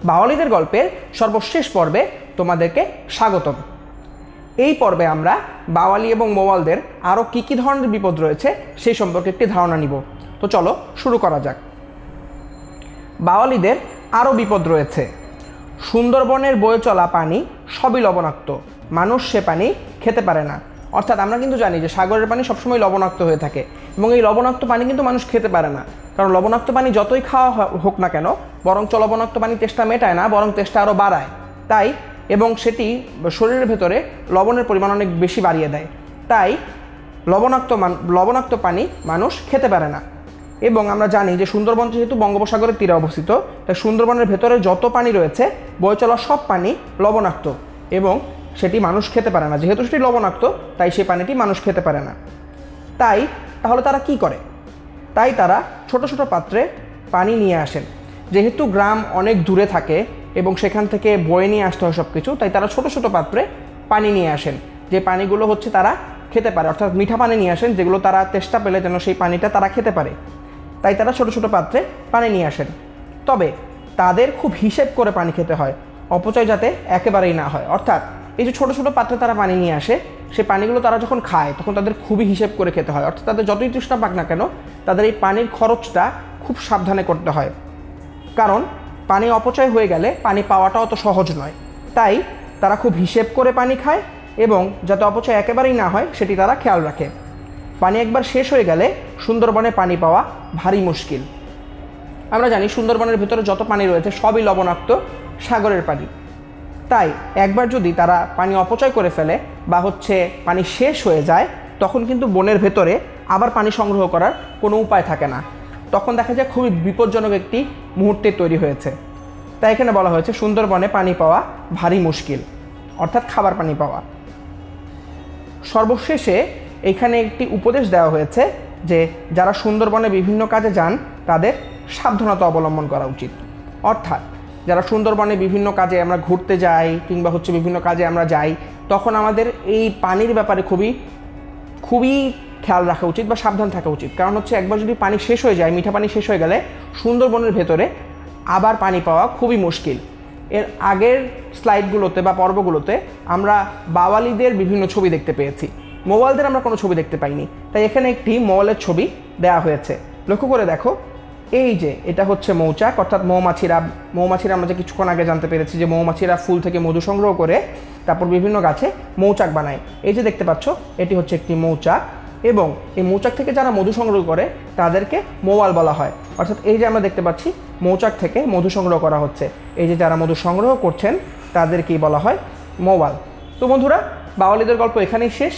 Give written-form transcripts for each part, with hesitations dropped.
বাওয়ালিদের গল্পের সর্বশেষ পর্বে তোমাদেরকে স্বাগতম। এই পর্বে আমরা বাওয়ালি এবং মোওয়ালদের আরও কী কী ধরনের বিপদ রয়েছে সেই সম্পর্কে একটি ধারণা নিব। তো চলো শুরু করা যাক। বাওয়ালিদের আরও বিপদ রয়েছে। সুন্দরবনের বয়ে চলা পানি সবই লবণাক্ত, মানুষ সে পানি খেতে পারে না। অর্থাৎ আমরা কিন্তু জানি যে সাগরের পানি সবসময় লবণাক্ত হয়ে থাকে এবং এই লবণাক্ত পানি কিন্তু মানুষ খেতে পারে না, কারণ লবণাক্ত পানি যতই খাওয়া হোক না কেন বরঞ্চ লবণাক্ত পানি তেষ্টা মেটায় না, বরং তেষ্টা আরও বাড়ায়। তাই এবং সেটি শরীরের ভেতরে লবণের পরিমাণ অনেক বেশি বাড়িয়ে দেয়। তাই লবণাক্ত পানি মানুষ খেতে পারে না। এবং আমরা জানি যে সুন্দরবন যেহেতু বঙ্গোপসাগরের তীরে অবস্থিত, তাই সুন্দরবনের ভেতরে যত পানি রয়েছে বয়ে চলা সব পানি লবণাক্ত এবং সেটি মানুষ খেতে পারে না। যেহেতু সেটি লবণাক্ত তাই সেই পানিটি মানুষ খেতে পারে না। তাহলে তারা কি করে? তাই তারা ছোট ছোট পাত্রে পানি নিয়ে আসেন। যেহেতু গ্রাম অনেক দূরে থাকে এবং সেখান থেকে বয়ে নিয়ে আসতে হয় সব কিছু, তাই তারা ছোট ছোট পাত্রে পানি নিয়ে আসেন, যে পানিগুলো হচ্ছে তারা খেতে পারে। অর্থাৎ মিঠা পানি নিয়ে আসেন, যেগুলো তারা তেষ্টা পেলে যেন সেই পানিটা তারা খেতে পারে। তাই তারা ছোট ছোট পাত্রে পানি নিয়ে আসেন। তবে তাদের খুব হিসেব করে পানি খেতে হয়, অপচয় যাতে একেবারেই না হয়। অর্থাৎ এই যে ছোট ছোট পাত্রে তারা পানি নিয়ে আসে, সেই পানিগুলো তারা যখন খায় তখন তাদের খুবই হিসেব করে খেতে হয়। অর্থাৎ তাদের যতই তৃষ্ণা পাক না কেন তাদের এই পানির খরচটা খুব সাবধানে করতে হয়, কারণ পানি অপচয় হয়ে গেলে পানি পাওয়াটা অত সহজ নয়। তাই তারা খুব হিসেব করে পানি খায় এবং যাতে অপচয় একেবারেই না হয় সেটি তারা খেয়াল রাখে। পানি একবার শেষ হয়ে গেলে সুন্দরবনে পানি পাওয়া ভারী মুশকিল। আমরা জানি সুন্দরবনের ভেতরে যত পানি রয়েছে সবই লবণাক্ত সাগরের পানি। তাই একবার যদি তারা পানি অপচয় করে ফেলে বা পানি শেষ হয়ে যায়, তখন কিন্তু বনের ভেতরে আবার পানি সংগ্রহ করার কোনো উপায় থাকে না। তখন দেখা যায় খুবই বিপজ্জনক একটি মুহূর্তে তৈরি হয়েছে। তাই এখানে বলা হয়েছে সুন্দরবনে পানি পাওয়া ভারী মুশকিল, অর্থাৎ খাবার পানি পাওয়া। সর্বশেষে এখানে একটি উপদেশ দেওয়া হয়েছে যে যারা সুন্দরবনে বিভিন্ন কাজে যান তাদের সাবধানতা অবলম্বন করা উচিত। অর্থাৎ যারা সুন্দরবনে বিভিন্ন কাজে আমরা ঘুরতে যাই কিংবা বিভিন্ন কাজে আমরা যাই, তখন আমাদের এই পানির ব্যাপারে খুবই খেয়াল রাখা উচিত বা সাবধান থাকা উচিত। কারণ একবার যদি পানি শেষ হয়ে যায়, মিঠা পানি শেষ হয়ে গেলে সুন্দরবনের ভেতরে আবার পানি পাওয়া খুবই মুশকিল। এর আগের স্লাইডগুলোতে বা পর্বগুলোতে আমরা বাওয়ালিদের বিভিন্ন ছবি দেখতে পেয়েছি, মোওয়ালদের আমরা কোনো ছবি দেখতে পাইনি। তাই এখানে একটি মোওয়ালের ছবি দেওয়া হয়েছে। লক্ষ্য করে দেখো, এই যে এটা হচ্ছে মৌচাক, অর্থাৎ মৌমাছিরা আমরা যে কিছুক্ষণ আগে জানতে পেরেছি যে মৌমাছিরা ফুল থেকে মধু সংগ্রহ করে তারপর বিভিন্ন গাছে মৌচাক বানায়। এই যে দেখতে পাচ্ছ, এটি হচ্ছে একটি মৌচাক এবং এই মৌচাক থেকে যারা মধু সংগ্রহ করে তাদেরকে মোওয়াল বলা হয়। অর্থাৎ এই যে আমরা দেখতে পাচ্ছি মৌচাক থেকে মধু সংগ্রহ করা হচ্ছে, এই যে যারা মধু সংগ্রহ করছেন তাদেরকেই বলা হয় মোওয়াল। তো বন্ধুরা, বাওয়ালিদের গল্প এখানেই শেষ।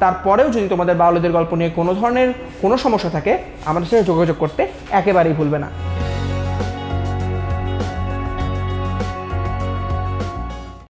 তারপরেও যদি তোমাদের বাওয়ালিদের গল্প নিয়ে কোনো ধরনের কোনো সমস্যা থাকে আমাদের সাথে যোগাযোগ করতে একেবারেই ভুলবে না।